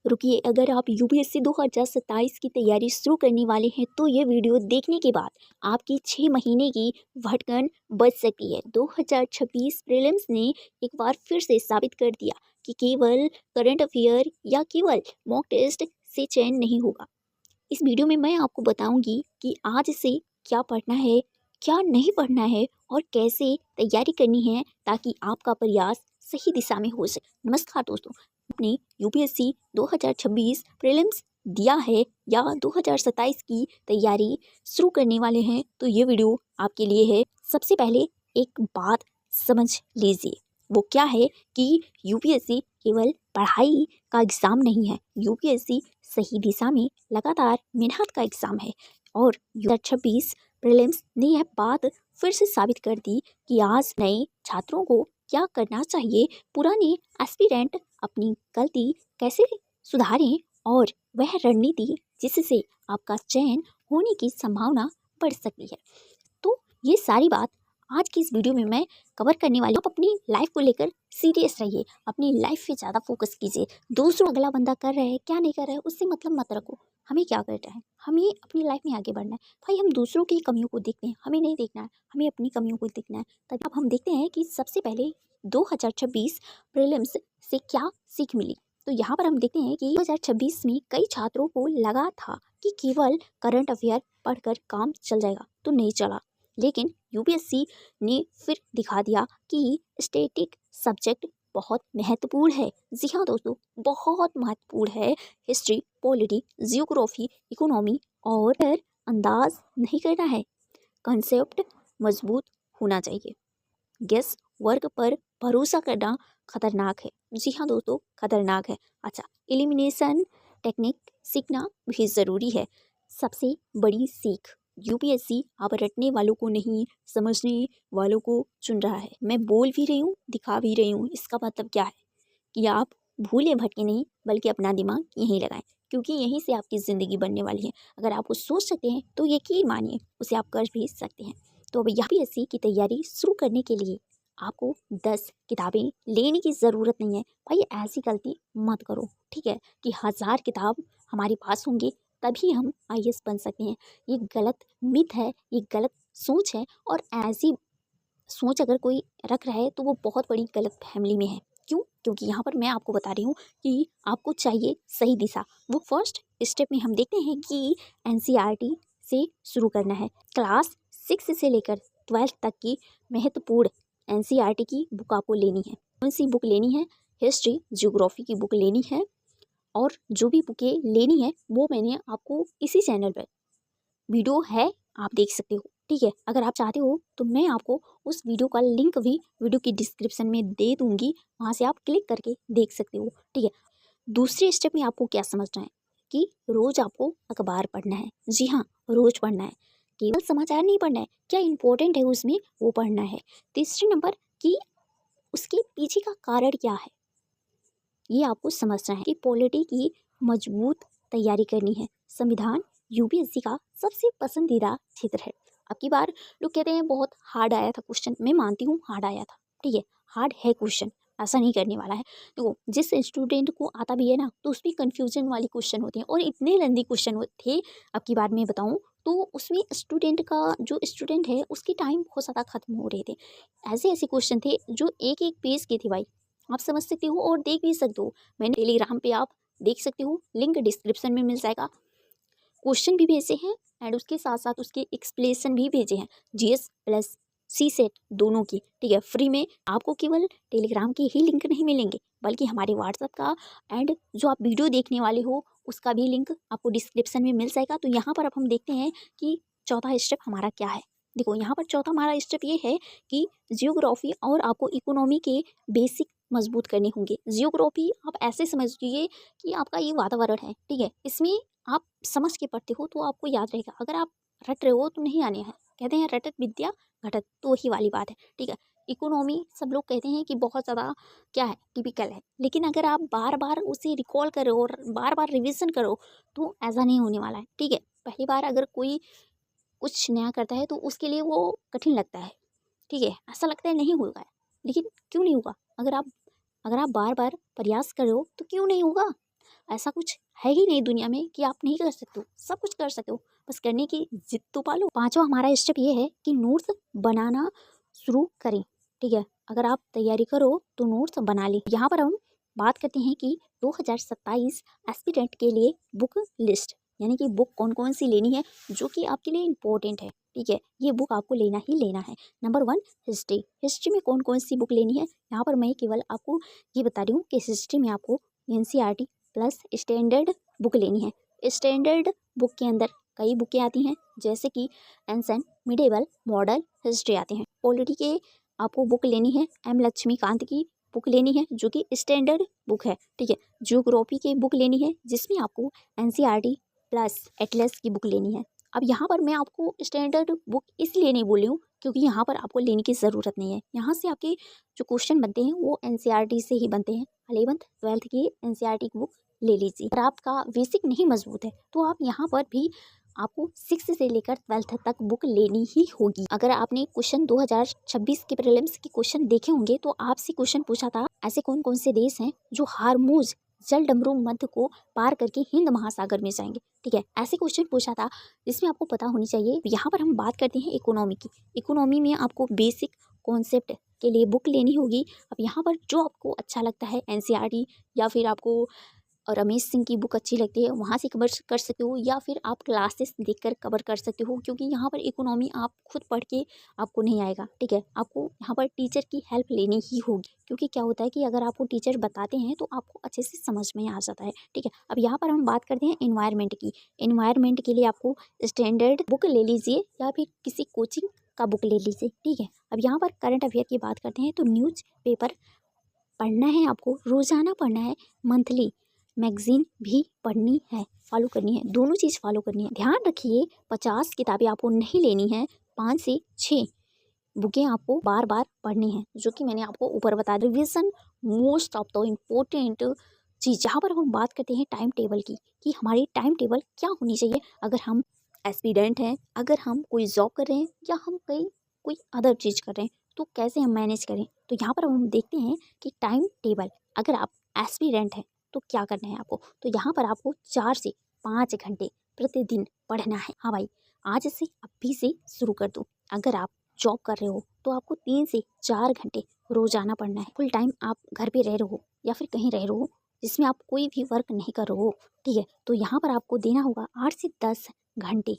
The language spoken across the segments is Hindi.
रुकिए, अगर आप यूपीएससी 2027 की तैयारी शुरू करने वाले हैं तो ये वीडियो देखने के बाद आपकी 6 महीने की भटकन बच सकती है। 2026 प्रीलिम्स ने एक बार फिर से साबित कर दिया कि केवल करंट अफेयर या केवल मॉक टेस्ट से चयन नहीं होगा। इस वीडियो में मैं आपको बताऊंगी कि आज से क्या पढ़ना है, क्या नहीं पढ़ना है और कैसे तैयारी करनी है ताकि आपका प्रयास सही दिशा में हो सके। नमस्कार दोस्तों, आपने यूपीएससी 2026 प्रीलिम्स दिया है या 2027 की तैयारी शुरू करने वाले हैं तो ये वीडियो आपके लिए है। सबसे पहले एक बात समझ लीजिए, वो क्या है कि यूपीएससी केवल पढ़ाई का एग्ज़ाम नहीं है। यूपीएससी सही दिशा में लगातार मेहनत का एग्ज़ाम है और 2026 प्रीलिम्स ने यह बात फिर से साबित कर दी कि आज नए छात्रों को क्या करना चाहिए, पुराने एस्पिरेंट अपनी गलती कैसे सुधारें और वह रणनीति जिससे आपका चयन होने की संभावना बढ़ सकती है। तो ये सारी बात आज की इस वीडियो में मैं कवर करने वाली हूँ। आप अपनी लाइफ को लेकर सीरियस रहिए, अपनी लाइफ पे ज़्यादा फोकस कीजिए। दूसरों अगला बंदा कर रहा है क्या नहीं कर रहा है उससे मतलब मत रखो। हमें क्या करना है, हमें अपनी लाइफ में आगे बढ़ना है। भाई हम दूसरों की कमियों को देखते हैं, हमें नहीं देखना है, हमें अपनी कमियों को देखना है। तब अब हम देखते हैं कि सबसे पहले 2026 प्रीलिम्स से क्या सीख मिली। तो यहाँ पर हम देखते हैं कि 2026 में कई छात्रों को लगा था कि केवल करंट अफेयर पढ़कर काम चल जाएगा, तो नहीं चला। लेकिन यूपीएससी ने फिर दिखा दिया कि स्टैटिक सब्जेक्ट बहुत महत्वपूर्ण है। जी हाँ दोस्तों, बहुत महत्वपूर्ण है। हिस्ट्री, पॉलिटी, जियोग्राफी, इकोनॉमी और फिर अंदाज नहीं करना है, कंसेप्ट मजबूत होना चाहिए। गेस वर्क पर भरोसा करना खतरनाक है। जी हाँ दोस्तों, खतरनाक है। अच्छा, एलिमिनेशन टेक्निक सीखना भी ज़रूरी है। सबसे बड़ी सीख, यूपीएससी अब रटने वालों को नहीं, समझने वालों को चुन रहा है। मैं बोल भी रही हूँ, दिखा भी रही हूँ। इसका मतलब क्या है कि आप भूले भटके नहीं बल्कि अपना दिमाग यहीं लगाएं, क्योंकि यहीं से आपकी ज़िंदगी बनने वाली है। अगर आप वो सोच सकते हैं तो यकीन मानिए उसे आप कर भी सकते हैं। तो अब यूपीएससी की तैयारी शुरू करने के लिए आपको 10 किताबें लेने की ज़रूरत नहीं है। भाई ऐसी गलती मत करो, ठीक है, कि 1000 किताब हमारे पास होंगे तभी हम आईएएस बन सकते हैं। ये गलत मिथ है, ये गलत सोच है। और ऐसी सोच अगर कोई रख रहा है तो वो बहुत बड़ी गलत फैमिली में है। क्यों? क्योंकि यहाँ पर मैं आपको बता रही हूँ कि आपको चाहिए सही दिशा। वो फर्स्ट स्टेप में हम देखते हैं कि एनसीईआरटी से शुरू करना है। क्लास 6 से लेकर 12 तक की महत्वपूर्ण एनसीईआरटी की बुक आपको लेनी है। कौन सी बुक लेनी है? हिस्ट्री, ज्योग्राफी की बुक लेनी है। और जो भी बुकें लेनी है वो मैंने आपको इसी चैनल पर वीडियो है, आप देख सकते हो, ठीक है। अगर आप चाहते हो तो मैं आपको उस वीडियो का लिंक भी वीडियो की डिस्क्रिप्शन में दे दूंगी, वहाँ से आप क्लिक करके देख सकते हो, ठीक है। दूसरे स्टेप में आपको क्या समझना है कि रोज़ आपको अखबार पढ़ना है। जी हाँ, रोज़ पढ़ना है, केवल समाचार नहीं पढ़ना है, क्या इंपॉर्टेंट है उसमें वो पढ़ना है। तीसरे नंबर कि उसके पीछे का कारण क्या है ये आपको समझना है। कि पॉलिटी की मजबूत तैयारी करनी है। संविधान यूपीएससी का सबसे पसंदीदा क्षेत्र है। अब की बार लोग कहते हैं बहुत हार्ड आया था क्वेश्चन, मैं मानती हूँ हार्ड आया था, ठीक है, हार्ड है क्वेश्चन, ऐसा नहीं करने वाला है। तो जिस स्टूडेंट को आता भी है ना तो उसमें कन्फ्यूजन वाली क्वेश्चन होते हैं और इतने लेंदी क्वेश्चन थे। अब की बार मैं बताऊँ तो उसमें स्टूडेंट का जो स्टूडेंट है उसके टाइम बहुत ज़्यादा खत्म हो रहे थे। ऐसे ऐसे क्वेश्चन थे जो एक एक पेज के थे भाई, आप समझ सकते हो और देख भी सकते हो। मैंने टेलीग्राम पे आप देख सकते हो, लिंक डिस्क्रिप्शन में मिल जाएगा। क्वेश्चन भी भेजे हैं एंड उसके साथ साथ उसके एक्सप्लेनेशन भी भेजे हैं, जीएस प्लस सी सेट दोनों की, ठीक है, फ्री में। आपको केवल टेलीग्राम के ही लिंक नहीं मिलेंगे बल्कि हमारे व्हाट्सएप का एंड जो आप वीडियो देखने वाले हो उसका भी लिंक आपको डिस्क्रिप्शन में मिल जाएगा। तो यहाँ पर अब हम देखते हैं कि चौथा स्टेप हमारा क्या है। देखो यहाँ पर चौथा हमारा स्टेप ये है कि जियोग्राफी और आपको इकोनॉमी के बेसिक मजबूत करने होंगे। जियोग्राफी आप ऐसे समझिए कि आपका ये वातावरण है, ठीक है, इसमें आप समझ के पढ़ते हो तो आपको याद रहेगा। अगर आप रट रहे हो तो नहीं आने हैं। कहते हैं रटत विद्या घटत, तो वही वाली बात है, ठीक है। इकोनॉमी सब लोग कहते हैं कि बहुत ज़्यादा क्या है, टिपिकल है, लेकिन अगर आप बार बार उसे रिकॉल करो और बार बार रिविज़न करो तो ऐसा नहीं होने वाला है, ठीक है। पहली बार अगर कोई कुछ नया करता है तो उसके लिए वो कठिन लगता है, ठीक है, ऐसा लगता है नहीं होगा, लेकिन क्यों नहीं होगा? अगर आप बार बार प्रयास करो तो क्यों नहीं होगा? ऐसा कुछ है ही नहीं दुनिया में कि आप नहीं कर सकते हो, सब कुछ कर सकते हो, बस करने की जिद तो पालो। पांचवा हमारा स्टेप ये है कि नोट्स बनाना शुरू करें। ठीक है, अगर आप तैयारी करो तो नोट्स बना लें। यहाँ पर हम बात करते हैं कि 2027 एस्पिरेंट के लिए बुक लिस्ट, यानी कि बुक कौन कौन सी लेनी है जो कि आपके लिए इम्पोर्टेंट है। ठीक है, ये बुक आपको लेना ही लेना है। Number 1 history. हिस्ट्री में कौन कौन सी बुक लेनी है, यहाँ पर मैं केवल आपको ये बता रही हूँ कि हिस्ट्री में आपको NCERT प्लस स्टैंडर्ड बुक लेनी है। स्टैंडर्ड बुक के अंदर कई बुकें आती हैं, जैसे कि एंसेंट, मिडेवल, मॉडर्न हिस्ट्री आते हैं। पॉलिटी के आपको बुक लेनी है, M लक्ष्मीकांत की बुक लेनी है जो कि स्टैंडर्ड बुक है। ठीक है, ज्योग्राफी की बुक लेनी है जिसमें आपको NCERT प्लस एटलस की बुक लेनी है। अब यहाँ पर मैं आपको स्टैंडर्ड बुक इसलिए नहीं बोल रही हूँ क्योंकि यहाँ पर आपको लेने की ज़रूरत नहीं है। यहाँ से आपके जो क्वेश्चन बनते हैं वो NCERT से ही बनते हैं। 11th 12th की NCERT की बुक ले लीजिए। अगर आपका बेसिक नहीं मजबूत है तो आप यहाँ पर भी आपको 6 से लेकर 12th तक बुक लेनी ही होगी। अगर आपने क्वेश्चन 2026 के प्रीलिम्स के क्वेश्चन देखे होंगे तो आपसे क्वेश्चन पूछा था ऐसे कौन कौन से देश हैं जो हार्मूज जल डमरू मध्य को पार करके हिंद महासागर में जाएंगे। ठीक है, ऐसे क्वेश्चन पूछा था जिसमें आपको पता होनी चाहिए। यहाँ पर हम बात करते हैं इकोनॉमी की। इकोनॉमी में आपको बेसिक कॉन्सेप्ट के लिए बुक लेनी होगी। अब यहाँ पर जो आपको अच्छा लगता है NCERT या फिर आपको रमेश सिंह की बुक अच्छी लगती है वहाँ से कवर कर सकते हो, या फिर आप क्लासेस देखकर कवर कर सकते हो, क्योंकि यहाँ पर इकोनॉमी आप खुद पढ़ के आपको नहीं आएगा। ठीक है, आपको यहाँ पर टीचर की हेल्प लेनी ही होगी, क्योंकि क्या होता है कि अगर आपको टीचर बताते हैं तो आपको अच्छे से समझ में आ जाता है। ठीक है, अब यहाँ पर हम बात करते हैं एनवायरनमेंट की। एनवायरनमेंट के लिए आपको स्टैंडर्ड बुक ले लीजिए या फिर किसी कोचिंग का बुक ले लीजिए। ठीक है, अब यहाँ पर करंट अफेयर की बात करते हैं तो न्यूज़ पेपर पढ़ना है, आपको रोज़ाना पढ़ना है, मंथली मैगजीन भी पढ़नी है, फॉलो करनी है, दोनों चीज़ फॉलो करनी है। ध्यान रखिए 50 किताबें आपको नहीं लेनी है, 5 से 6 बुकें आपको बार बार पढ़नी है, जो कि मैंने आपको ऊपर बता दी। Revision most of the important चीज़। जहाँ पर हम बात करते हैं टाइम टेबल की कि हमारी टाइम टेबल क्या होनी चाहिए अगर हम एस्पिरेंट हैं, अगर हम कोई जॉब कर रहे हैं या हम कोई अदर चीज़ कर रहे हैं तो कैसे हम मैनेज करें। तो यहाँ पर हम देखते हैं कि टाइम टेबल, अगर आप एस्पिरेंट हैं तो क्या करना है आपको। तो यहाँ पर आपको 4 से 5 घंटे प्रतिदिन पढ़ना है। हाँ भाई, आज से अभी से शुरू कर दो। अगर आप जॉब कर रहे हो तो आपको 3 से 4 घंटे रोजाना पढ़ना है। फुल टाइम आप घर पे रह रहे हो या फिर कहीं रह रहे हो जिसमें आप कोई भी वर्क नहीं कर रहे हो, ठीक है, तो यहाँ पर आपको देना होगा 8 से 10 घंटे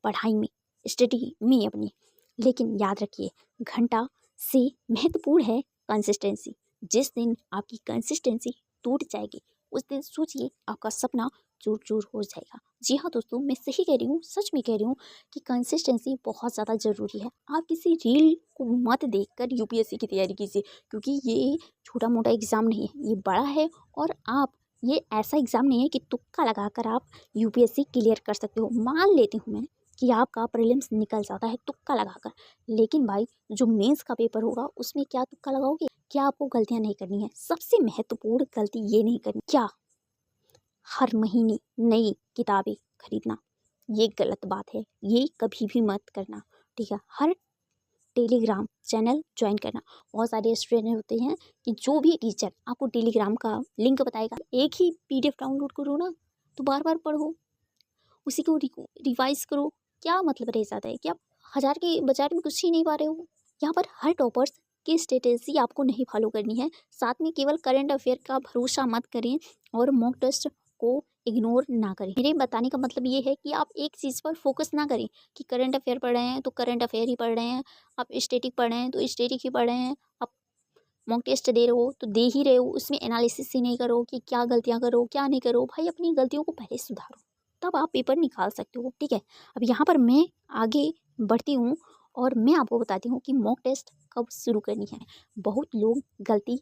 पढ़ाई में, स्टडी में अपनी। लेकिन याद रखिए, घंटा से महत्वपूर्ण है कंसिस्टेंसी। जिस दिन आपकी कंसिस्टेंसी टूट जाएगी उस दिन सोचिए आपका सपना चूर चूर हो जाएगा। जी हाँ दोस्तों, मैं सही कह रही हूँ, सच में कह रही हूँ कि कंसिस्टेंसी बहुत ज़्यादा ज़रूरी है। आप किसी रील को मत देखकर यूपीएससी की तैयारी कीजिए, क्योंकि ये छोटा मोटा एग्ज़ाम नहीं है, ये बड़ा है। और आप ये ऐसा एग्ज़ाम नहीं है कि तुक्का लगाकर आप यूपीएससी क्लियर कर सकते हो। मान लेती हूँ मैं कि आपका प्रीलिम्स निकल जाता है तुक्का लगाकर, लेकिन भाई जो मेंस का पेपर होगा उसमें क्या तुक्का लगाओगे? क्या आपको गलतियां नहीं करनी है? सबसे महत्वपूर्ण गलती ये नहीं करनी, क्या हर महीने नई किताबें खरीदना, ये गलत बात है, ये कभी भी मत करना। ठीक है, हर टेलीग्राम चैनल ज्वाइन करना। बहुत सारे स्टूडेंट होते हैं कि जो भी टीचर आपको टेलीग्राम का लिंक बताएगा, एक ही PDF डाउनलोड करो ना, तो बार बार पढ़ो, उसी को रिवाइज करो। क्या मतलब रह जाता है कि आप 1000 के बाजार में कुछ ही नहीं पा रहे हो। यहाँ पर हर टॉपर्स की स्ट्रेटेजी आपको नहीं फॉलो करनी है। साथ में केवल करंट अफेयर का भरोसा मत करें और मॉक टेस्ट को इग्नोर ना करें। मेरे बताने का मतलब ये है कि आप एक चीज़ पर फोकस ना करें कि करंट अफेयर पढ़ रहे हैं तो करंट अफेयर ही पढ़ रहे हैं, आप स्टैटिक पढ़ रहे हैं तो स्टैटिक ही पढ़ रहे हैं, आप मॉक टेस्ट दे रहे हो तो दे ही रहे हो, उसमें एनालिसिस ही नहीं करो कि क्या गलतियाँ करो क्या नहीं करो। भाई अपनी गलतियों को पहले सुधारो, तब आप पेपर निकाल सकते हो। ठीक है, अब यहाँ पर मैं आगे बढ़ती हूँ और मैं आपको बताती हूँ कि मॉक टेस्ट कब शुरू करनी है। बहुत लोग गलती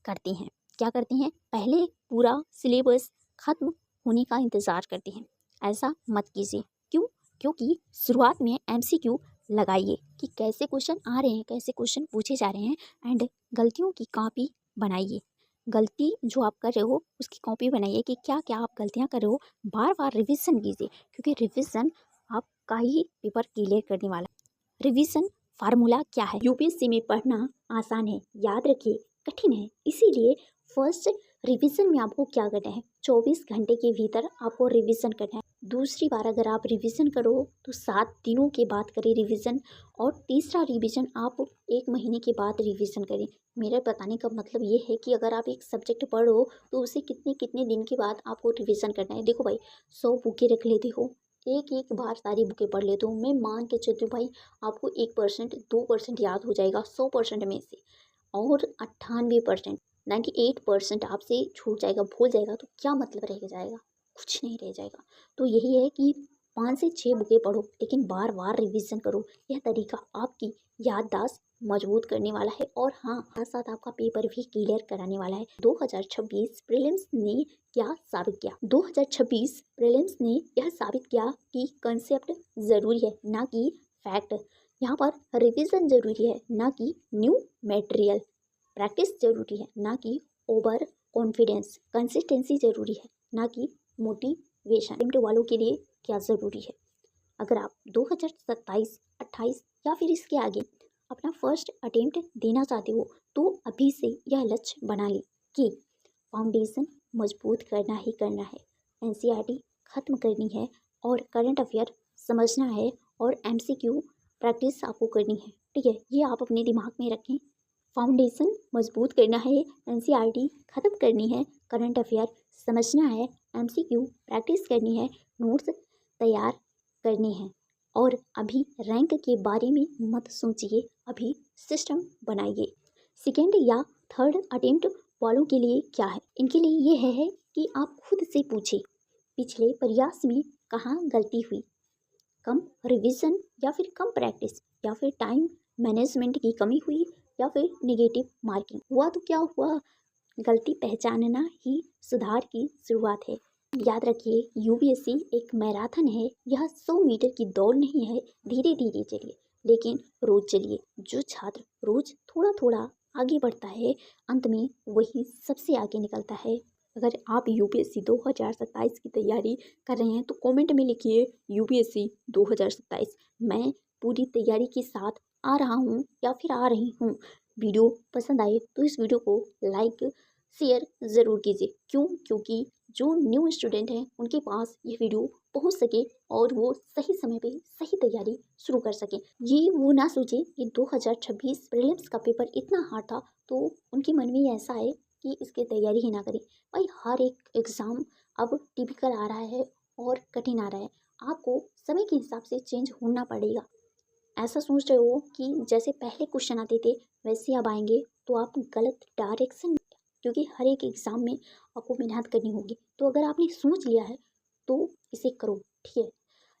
करते हैं, क्या करते हैं, पहले पूरा सिलेबस खत्म होने का इंतज़ार करते हैं। ऐसा मत कीजिए। क्यों? क्योंकि शुरुआत में MCQ लगाइए कि कैसे क्वेश्चन आ रहे हैं, कैसे क्वेश्चन पूछे जा रहे हैं, एंड गलतियों की कॉपी बनाइए। गलती जो आप कर रहे हो उसकी कॉपी बनाइए कि क्या क्या आप गलतियां कर रहे हो। बार बार रिवीजन कीजिए, क्योंकि रिवीजन आपका ही पेपर क्लियर करने वाला है। रिवीजन फार्मूला क्या है? यूपीएससी में पढ़ना आसान है, याद रखिए कठिन है। इसीलिए फर्स्ट रिवीजन में आपको क्या करना है, 24 घंटे के भीतर आपको रिवीजन करना है। दूसरी बार अगर आप रिवीजन करो तो 7 दिनों के बाद करें रिवीजन, और तीसरा रिवीजन आप 1 महीने के बाद रिवीजन करें। मेरा बताने का मतलब ये है कि अगर आप एक सब्जेक्ट पढ़ो तो उसे कितने कितने दिन के बाद आपको रिवीजन करना है। देखो भाई, 100 बुकें रख लेते हो, एक एक बार सारी बुकें पढ़ लेते हो, मैं मान के चलती हूँ भाई आपको 1% 2% याद हो जाएगा 100% में से, और 98% 98% आपसे छूट जाएगा, भूल जाएगा, तो क्या मतलब रह जाएगा, कुछ नहीं रह जाएगा। तो यही है कि 5 से 6 बुकें पढ़ो लेकिन बार बार रिवीजन करो। यह तरीका आपकी याददाश्त मजबूत करने वाला है, और हाँ, साथ साथ आपका पेपर भी क्लियर कराने वाला है। 2026 प्रीलिम्स ने क्या साबित किया? 2026 प्रीलिम्स ने यह साबित किया कि कंसेप्ट ज़रूरी है ना कि फैक्ट। यहाँ पर रिवीजन ज़रूरी है ना कि न्यू मटेरियल। प्रैक्टिस ज़रूरी है ना कि ओवर कॉन्फिडेंस। कंसिस्टेंसी ज़रूरी है ना कि मोटिवेशन। अटेम्प्ट वालों के लिए क्या ज़रूरी है? अगर आप 2027, 28 या फिर इसके आगे अपना फर्स्ट अटेम्प्ट देना चाहते हो तो अभी से यह लक्ष्य बना लें कि फाउंडेशन मजबूत करना ही करना है, एनसीईआरटी खत्म करनी है, और करंट अफेयर समझना है, और एमसीक्यू प्रैक्टिस आपको करनी है। ठीक है, ये आप अपने दिमाग में रखें। फाउंडेशन मजबूत करना है, एनसीईआरटी खत्म करनी है, करंट अफेयर समझना है, एमसीक्यू प्रैक्टिस करनी है, नोट्स तैयार करने हैं। और अभी रैंक के बारे में मत सोचिए, अभी सिस्टम बनाइए। सेकेंड या थर्ड अटेम्प्ट वालों के लिए क्या है? इनके लिए ये है कि आप खुद से पूछें पिछले प्रयास में कहाँ गलती हुई, कम रिवीजन या फिर कम प्रैक्टिस, या फिर टाइम मैनेजमेंट की कमी हुई, या फिर नेगेटिव मार्किंग हुआ तो क्या हुआ। गलती पहचानना ही सुधार की शुरुआत है। याद रखिए, यूपीएससी एक मैराथन है, यह 100 मीटर की दौड़ नहीं है। धीरे धीरे चलिए लेकिन रोज चलिए। जो छात्र रोज थोड़ा थोड़ा आगे बढ़ता है अंत में वही सबसे आगे निकलता है। अगर आप यूपीएससी 2027 की तैयारी कर रहे हैं तो कमेंट में लिखिए यूपीएससी 2027। मैं पूरी तैयारी के साथ आ रहा हूँ या फिर आ रही हूँ। वीडियो पसंद आए तो इस वीडियो को लाइक शेयर ज़रूर कीजिए। क्यों? क्योंकि जो न्यू स्टूडेंट हैं उनके पास ये वीडियो पहुंच सके और वो सही समय पे सही तैयारी शुरू कर सकें। ये वो ना सोचे कि 2026 प्रीलिम्स का पेपर इतना हार्ड था तो उनके मन में ऐसा है कि इसकी तैयारी ही ना करें। भाई, हर एक एग्ज़ाम अब टिपिकल आ रहा है और कठिन आ रहा है। आपको समय के हिसाब से चेंज होना पड़ेगा। ऐसा सोच रहे हो कि जैसे पहले क्वेश्चन आते थे वैसे अब आएंगे तो आप गलत डायरेक्शन, क्योंकि हर एक एग्ज़ाम में आपको मेहनत करनी होगी। तो अगर आपने सोच लिया है तो इसे करो। ठीक है,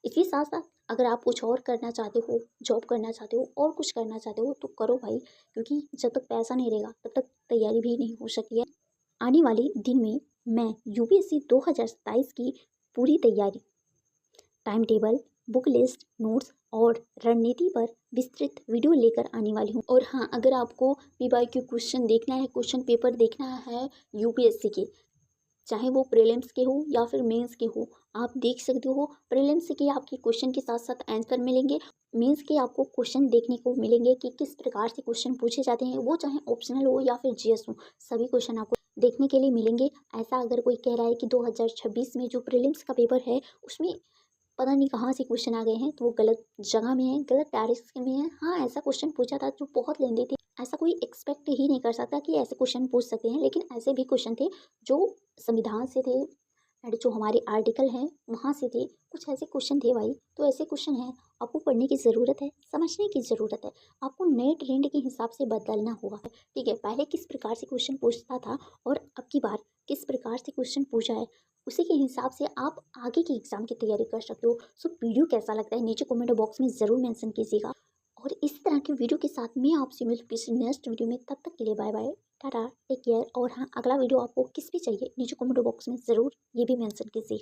इसके साथ साथ अगर आप कुछ और करना चाहते हो, जॉब करना चाहते हो और कुछ करना चाहते हो तो करो भाई, क्योंकि जब तक पैसा नहीं रहेगा तब तक तैयारी भी नहीं हो सकती है। आने वाले दिन में मैं यूपीएससी 2027 की पूरी तैयारी, time table, book list, notes और रणनीति पर विस्तृत वीडियो लेकर आने वाली हूँ। और हाँ, अगर आपको पीवाईक्यू क्वेश्चन देखना है, क्वेश्चन पेपर देखना है यूपीएससी के, चाहे वो प्रीलिम्स के हो या फिर मेंस के हो, आप देख सकते हो। प्रीलिम्स के आपके क्वेश्चन के साथ साथ आंसर मिलेंगे, मेंस के आपको क्वेश्चन देखने को मिलेंगे कि किस प्रकार से क्वेश्चन पूछे जाते हैं, वो चाहे ऑप्शनल हो या फिर जीएस हो, सभी क्वेश्चन आपको देखने के लिए मिलेंगे। ऐसा अगर कोई कह रहा है कि 2026 में जो प्रीलिम्स का पेपर है उसमें पता नहीं कहाँ से क्वेश्चन आ गए हैं, तो वो गलत जगह में है, गलत डायरेक्शन में है। हाँ, ऐसा क्वेश्चन पूछा था जो बहुत लेंदी थे। ऐसा कोई एक्सपेक्ट ही नहीं कर सकता कि ऐसे क्वेश्चन पूछ सकते हैं, लेकिन ऐसे भी क्वेश्चन थे जो संविधान से थे, एंड जो हमारे आर्टिकल हैं वहाँ से थे। कुछ ऐसे क्वेश्चन थे भाई, तो ऐसे क्वेश्चन हैं, आपको पढ़ने की ज़रूरत है, समझने की ज़रूरत है। आपको नए ट्रेंड के हिसाब से बदलना होगा। ठीक है, पहले किस प्रकार से क्वेश्चन पूछता था और अब की बार किस प्रकार से क्वेश्चन पूछा है, उसी के हिसाब से आप आगे की एग्ज़ाम की तैयारी कर सकते हो। सो वीडियो कैसा लगता है नीचे कमेंट बॉक्स में ज़रूर मेंशन कीजिएगा। और इस तरह की वीडियो के साथ मैं आपसे मिलूँ किसी नेक्स्ट वीडियो में। तब तक के लिए bye bye, tata, take care. और हाँ, अगला वीडियो आपको किस पे चाहिए नीचे कमेंट बॉक्स में ज़रूर ये भी मेंशन कीजिए।